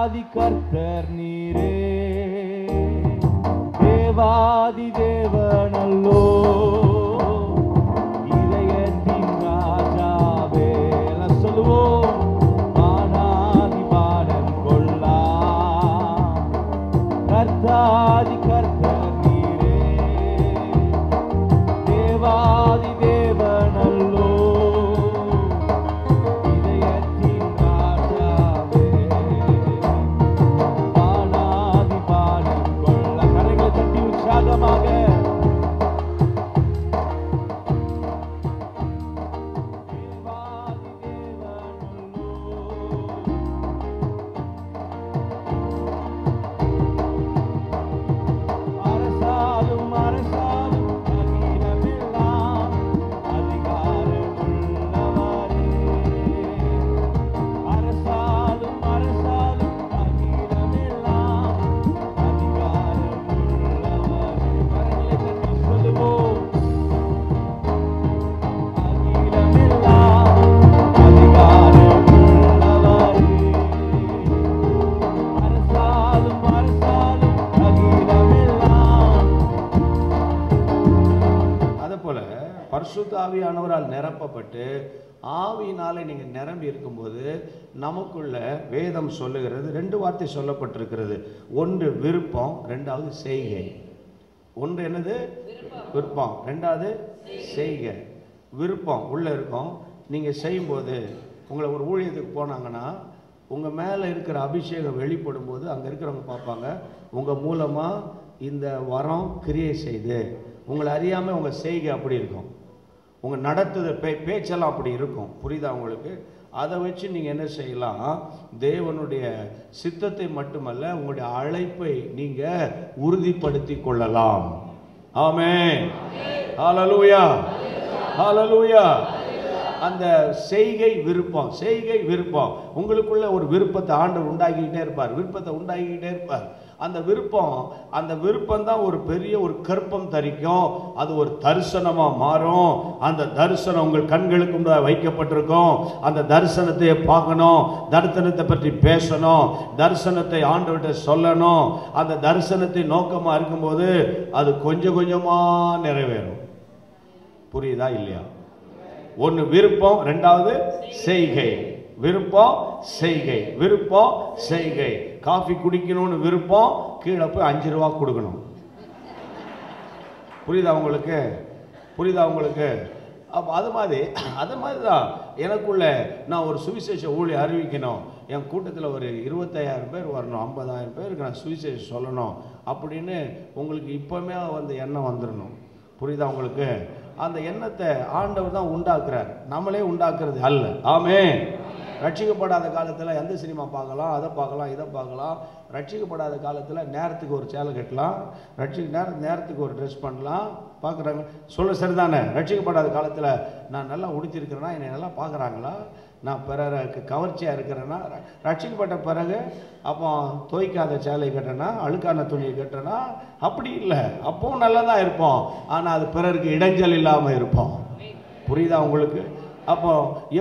கர்த்தாதி கர்த்தர் நீரே, தேவாதி தேவனல்லோ, இதயத்தின் ராஜாவே. சொல்லுவோம், வானாதி வானம் கொள்ளா கர்த்தாதி கர்த்தர் நீரே, தேவாதி தேவனல்லோ, பரிசுத்த ஆவியானவரால் நிரப்பப்பட்டு ஆவியினாலே நீங்க நிரம்பி இருக்கும்போது நமக்குள்ள வேதம் சொல்லுகிறது, ரெண்டு வார்த்தை சொல்லப்பட்டிருக்கிறது. ஒன்று விருப்பம், ரெண்டாவது செய்கை. ஒன்று என்னது? விருப்பம். ரெண்டாவது செய்கை. விருப்பம் உள்ள இருக்கும். நீங்க செய்யும்போது உங்களை ஒரு ஊழியத்துக்கு போனாங்கன்னா உங்க மேல இருக்கிற அபிஷேகம் வெளிப்படும் போது அங்க இருக்கிறவங்க பார்ப்பாங்க, உங்க மூலமா இந்த வரம் கிரியை செய்து. உங்களை அறியாம உங்க செய்கை அப்படி இருக்கும், உங்க நடத்துத பேச்செல்லாம் அப்படி இருக்கும். புரியுதா உங்களுக்கு? அதை வச்சு நீங்க என்ன செய்யலாம்? தேவனுடைய சித்தத்தை மட்டுமல்ல, உங்களுடைய அழைப்பை நீங்க உறுதிப்படுத்தி கொள்ளலாம். ஆமென். ஹல்லேலூயா, ஹல்லேலூயா. அந்த செய்கை விருப்பம், செய்கை விருப்பம். உங்களுக்குள்ள ஒரு விருப்பத்தை ஆண்டவர் உண்டாக்கிக்கிட்டே இருப்பார், விருப்பத்தை உண்டாக்கிக்கிட்டே இருப்பார். அந்த விருப்பம் தான் ஒரு பெரிய ஒரு கற்பம் தரிக்கும். அது ஒரு தரிசனமா மாறும். அந்த தரிசனம் உங்கள் கண்களுக்கு முன்னாடி வைக்கப்பட்டிருக்கும். அந்த தரிசனத்தை பார்க்கணும், தரிசனத்தை பற்றி பேசணும், தரிசனத்தை ஆண்டவர்கிட்ட சொல்லணும். அந்த தரிசனத்தை நோக்கமா இருக்கும்போது அது கொஞ்சம் கொஞ்சமா நிறைவேறும். புரியுதா இல்லையா? ஒன்று விருப்பம், ரெண்டாவது செய்கை. விருப்பம் செய்கை, விருப்பம் செய்கை. காஃபி குடிக்கணும்னு விருப்பம், கீழே போய் 5 ரூபா கொடுக்கணும். புரியுதா உங்களுக்கு? புரியுதா உங்களுக்கு? அப்போ அது மாதிரி தான் எனக்குள்ள நான் ஒரு சுவிசேஷ ஊழிய அறிவிக்கணும், என் கூட்டத்தில் ஒரு 25,000 பேர் வரணும், 50,000 பேருக்கு நான் சுவிசேஷம் சொல்லணும் அப்படின்னு உங்களுக்கு இப்போவுமே வந்து எண்ணம் வந்துடணும். புரியுதா உங்களுக்கு? அந்த எண்ணத்தை ஆண்டவர் தான் உண்டாக்குறார், நம்மளே உண்டாக்குறது அல்ல. ஆமென். ரட்சிக்கப்படாத காலத்தில் எந்த சினிமா பார்க்கலாம், அதை பார்க்கலாம், இதை பார்க்கலாம். ரட்சிக்கப்படாத காலத்தில் நேரத்துக்கு ஒரு சேலை கட்டலாம், நேரத்துக்கு ஒரு ட்ரெஸ் பண்ணலாம், பார்க்குறாங்க. சொல்ல சரிதானே? ரட்சிக்கப்படாத காலத்தில் நான் நல்லா உடுத்திருக்கிறேன்னா, என்னை நல்லா பார்க்குறாங்களா, நான் பிறருக்கு கவர்ச்சியாக இருக்கிறேன்னா. ரட்சிக்கப்பட்ட பிறகு அப்போ துவைக்காத சேலை கட்டுறேன்னா, அழுக்கான துணியை கட்டுறேன்னா, அப்படி இல்லை. அப்பவும் நல்லா தான் இருப்போம், ஆனால் அது பிறருக்கு இடைஞ்சல் இல்லாமல் இருப்போம். புரியுதா உங்களுக்கு? அப்போ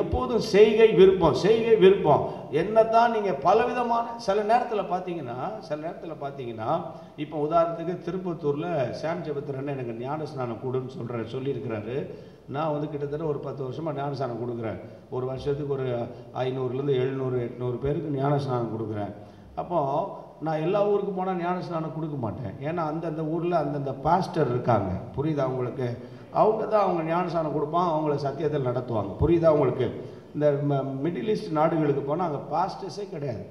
எப்போதும் செய்கை விருப்பம், செய்கை விருப்பம். என்னதான் நீங்கள் பலவிதமான சில நேரத்தில் பார்த்தீங்கன்னா இப்போ உதாரணத்துக்கு திருப்பத்தூரில் சாம் ஜெபத்திரன்னு எனக்கு ஞானஸ்நானம் கொடுன்னு சொல்லியிருக்கிறாரு. நான் வந்து கிட்டத்தட்ட ஒரு 10 வருஷமாக ஞானஸ்நானம் கொடுக்குறேன். ஒரு வருஷத்துக்கு ஒரு 500லேருந்து 700 800 பேருக்கு ஞானஸ்நானம் கொடுக்குறேன். அப்போது நான் எல்லா ஊருக்கு போனால் ஞானஸ்நானம் கொடுக்க மாட்டேன். ஏன்னா அந்தந்த ஊரில் அந்தந்த பாஸ்டர் இருக்காங்க. புரியுதா உங்களுக்கு? அவங்க தான் அவங்க ஞானஸ்நானம் கொடுப்பாங்க, அவங்கள சத்தியத்தில் நடத்துவாங்க. புரியுதா உங்களுக்கு? இந்த மிடில் ஈஸ்ட் நாடுகளுக்கு போனால் அங்கே பாஸ்டர்ஸே கிடையாது.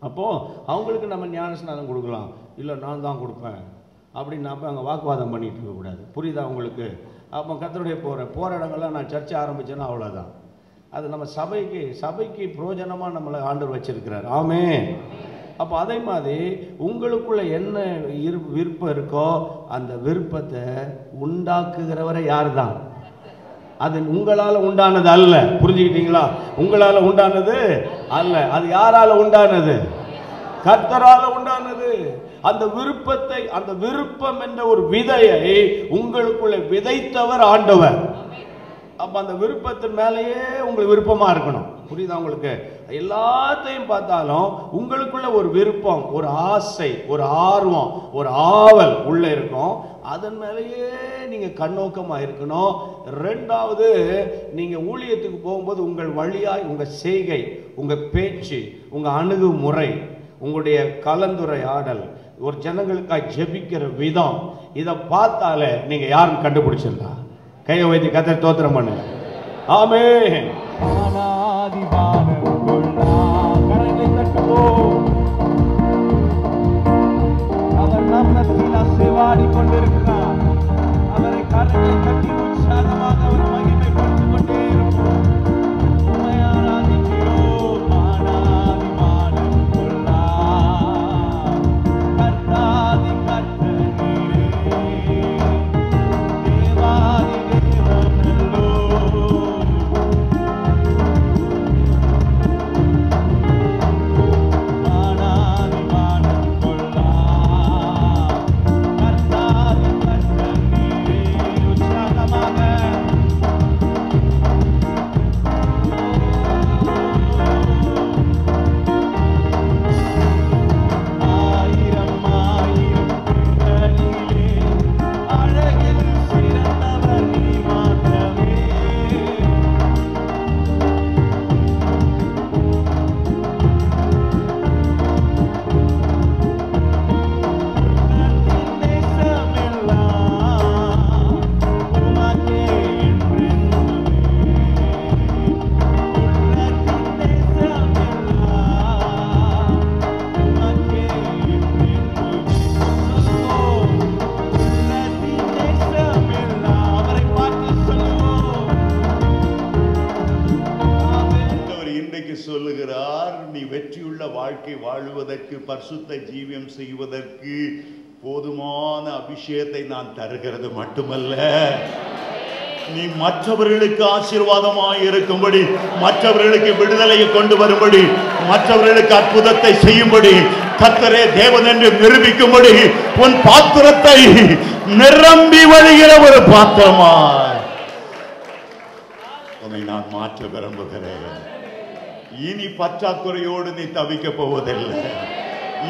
அப்போது அவங்களுக்கு நம்ம ஞானஸ்நானம் கொடுக்கலாம், இல்லை நான் தான் கொடுப்பேன் அப்படின்னு நான் அங்கே வாக்குவாதம் பண்ணிகிட்டு இருக்கக்கூடாது. புரியுதா உங்களுக்கு? அப்போ கர்த்தருடைய போகிற இடங்கள்லாம் நான் சர்ச்சை ஆரம்பித்தேன்னா அவ்வளோதான். அது நம்ம சபைக்கு பிரயோஜனமாக நம்மளை ஆண்டவர் வச்சிருக்கிறார். ஆமென். அப்போ அதே மாதிரி உங்களுக்குள்ள என்ன விருப்பம் இருக்கோ அந்த விருப்பத்தை உண்டாக்குகிறவரை யார் தான்? அது உங்களால் உண்டானது அல்ல. புரிஞ்சுக்கிட்டீங்களா? உங்களால் உண்டானது அல்ல, அது யாரால உண்டானது? கர்த்தரால உண்டானது. அந்த விருப்பத்தை, அந்த விருப்பம் என்ற ஒரு விதையை உங்களுக்குள்ள விதைத்தவர் ஆண்டவர். அப்ப அந்த விருப்பத்தின் மேலேயே உங்களுக்கு விருப்பமா இருக்கணும். புரியுதா உங்களுக்கு? எல்லாத்தையும் பார்த்தாலும் உங்களுக்குள்ள ஒரு விருப்பம், ஒரு ஆசை, ஒரு ஆர்வம், ஒரு ஆவல் உள்ள இருக்கும். அதன் மேலேயே நீங்க கண்ணோக்கமா இருக்கணும். ரெண்டாவது, நீங்க ஊழியத்துக்கு போகும்போது உங்கள் வழியாய் உங்க செய்கை, உங்க பேச்சு, உங்க அணுகுமுறை, உங்களுடைய கலந்துரையாடல், ஒரு ஜனங்களுக்காக ஜெபிக்கிற விதம், இதை பார்த்தாலே நீங்க யாரும் கண்டுபிடிச்சிடலாம். கையை வைத்து கர்த்தரை ஸ்தோத்திரம் பண்ணுங்க. ஆமென். அவர் நம்மத்தில் அசைவாடி கொண்டிருக்கிறார். அவரை கரங்களை கட்டி உற்சாகமாக அவர் மகிமைப்படுத்திக் கொண்டே இருப்போம். உம்மை ஆராதிக்கிறோம். ஆனாதிமானம் கொள்ளார். கர்த்தாதி கர்த்தர் நீரே. தேவாதி தேவன் அல்லோ. ஆனாதிமானம் கொள்ளார். கர்த்தாதி கர்த்தர் நீரே. உற்சாகமாக ஆயிரம் ஆயிரம் பெண்களிலே அழகில் சிறந்தவர் நீ மாத்திரமே. உலகின் நேசமெல்லாம் உமக்கே என்றென்றுமே. உலகின் நேசமெல்லாம் உமக்கே என்றென்றுமே. சொல்லுவோம். உலகின் நேசமெல்லாம் அவரை பார்த்து சொல்லுவோம். ஆமென். அவர் இன்றைக்கு சொல்லுகிறார், நீ வெற்றியுள்ள வாழ்க்கை வாழுவதற்கு, பரிசுத்த ஜீவியம் செய்வதற்கு போதுமான அபிஷேகத்தை நான் தருகிறது மட்டுமல்ல, நீ மற்றவர்களுக்கு ஆசீர்வாதமாய் இருக்கும்படி, மற்றவர்களுக்கு விடுதலையை கொண்டு வரும்படி, மற்றவர்களுக்கு அற்புதத்தை செய்யும்படி, கர்த்தரே தேவன் என்று நிரூபிக்கும்படி உன் பாத்திரத்தை நிரம்பி வழிகிற ஒரு பாத்திரமாய் உன்னை நான் மாற்ற விரும்புகிறேன். இனி பற்றாக்குறையோடு நீ தவிக்க போவதில்லை.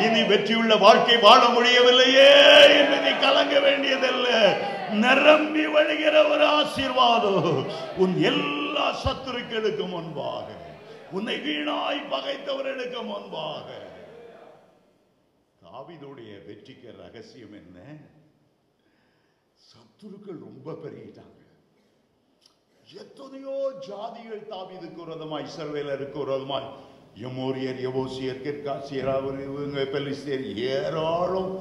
இனி வெற்றியுள்ள வாழ்க்கை வாழ முடியவில்லையே என்று நீ கலங்க வேண்டியதில்லை. நிரம்பி வழிகிற ஒரு ஆசீர்வாதம் உன் எல்லா சத்துருக்களுக்கு முன்பாக, உன்னை வீணாய் பகைத்தவர்களுக்கு முன்பாக. தாவீதுடைய வெற்றிக்கு ரகசியம் என்ன? சத்துருக்கள் ரொம்ப பெருகிட்டாங்க. எத்தனையோ ஜாதிகள் தாவீதுக்கு விரோதமாய், இஸ்ரவேலருக்கு விரோதமாய், எமோரியர், எபூசியர், கிர்காசியர், இவங்க பெலிஸ்தியர், ஏராளம்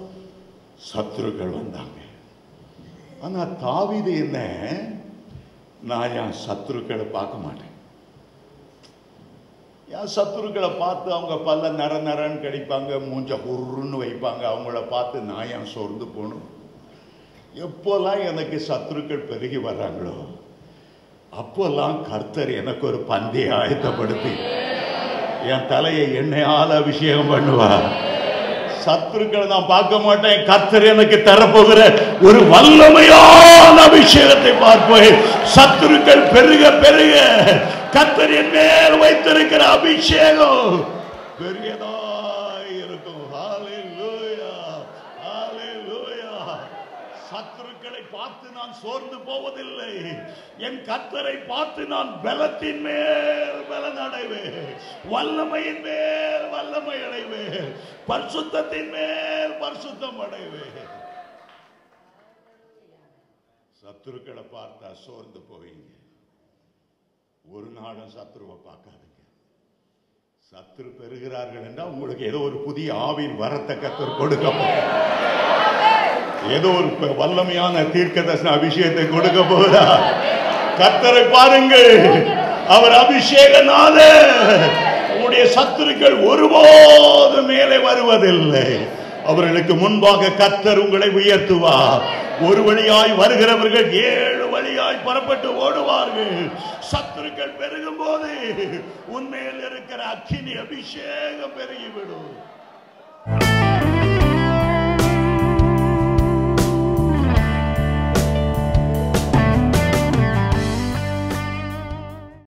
சத்துருக்கள் வந்தாங்க. ஆனா தாவீது என்ன, நான் என் சத்துருக்களை பார்க்க மாட்டேன். என் சத்துருக்களை பார்த்து அவங்க பல்ல நர நரன்னு கடிப்பாங்க, மூஞ்ச உருன்னு வைப்பாங்க, அவங்கள பார்த்து நான் ஏன் சோர்ந்து போகணும்? எப்போல்லாம் எனக்கு சத்துருக்கள் பெருகி வர்றாங்களோ அப்போல்லாம் கர்த்தர் எனக்கு ஒரு பந்தையை ஆயத்தப்படுத்தி என் தலையை எண்ணெயால் அபிஷேகம் பண்ணுவார். சத்துருக்களை நான் பார்க்க மாட்டேன். கர்த்தர் எனக்கு தரப்போகிற ஒரு வல்லமையான அபிஷேகத்தை பார்ப்பேன். சத்துருக்கள் பெருக பெருக கர்த்தர் என் மேல் வைத்திருக்கிற அபிஷேகம் பெரியதாய் இருக்கும். ஹல்லேலூயா, ஹல்லேலூயா. சத்துருக்களை பார்த்து நான் சோர்ந்து போவதில்லை. என் கர்த்தரை பார்த்து நான் பலத்தின் மேல் பலன் அடைவேன், வல்லமையின் மேல் வல்லமை அடைவேன், பரிசுத்தத்தின் மேல் பரிசுத்தம் அடைவேன். சத்துருக்களை பார்த்தா சோர்ந்து போவீங்க. ஒரு நாளும் சத்துருவை பார்க்காதுங்க. சத்துரு பெறுகிறார்கள் என்றால் உங்களுக்கு ஏதோ ஒரு புதிய ஆவின் வரத்தை கர்த்தர் கொடுக்க போகிறார். ஏதோ ஒரு வல்லமையான தீர்க்கதரிசன அபிஷேகத்தை கொடுக்க போகிறார். கர்த்தரை பாருங்கள், அவர் அபிஷேகநாதர். உங்களுடைய சத்துருக்கள் ஒருபோது மேலே வருவதில்லை. அவர்களுக்கு முன்பாக கர்த்தர் உங்களை உயர்த்துவார். ஒரு வழியாய் வருகிறவர்கள் 7 வழியாய் புறப்பட்டு ஓடுவார்கள். சத்துருக்கள் பெருகும் போது உன்மேல் இருக்கிற அக்கினி அபிஷேகம் பெருகிவிடும்.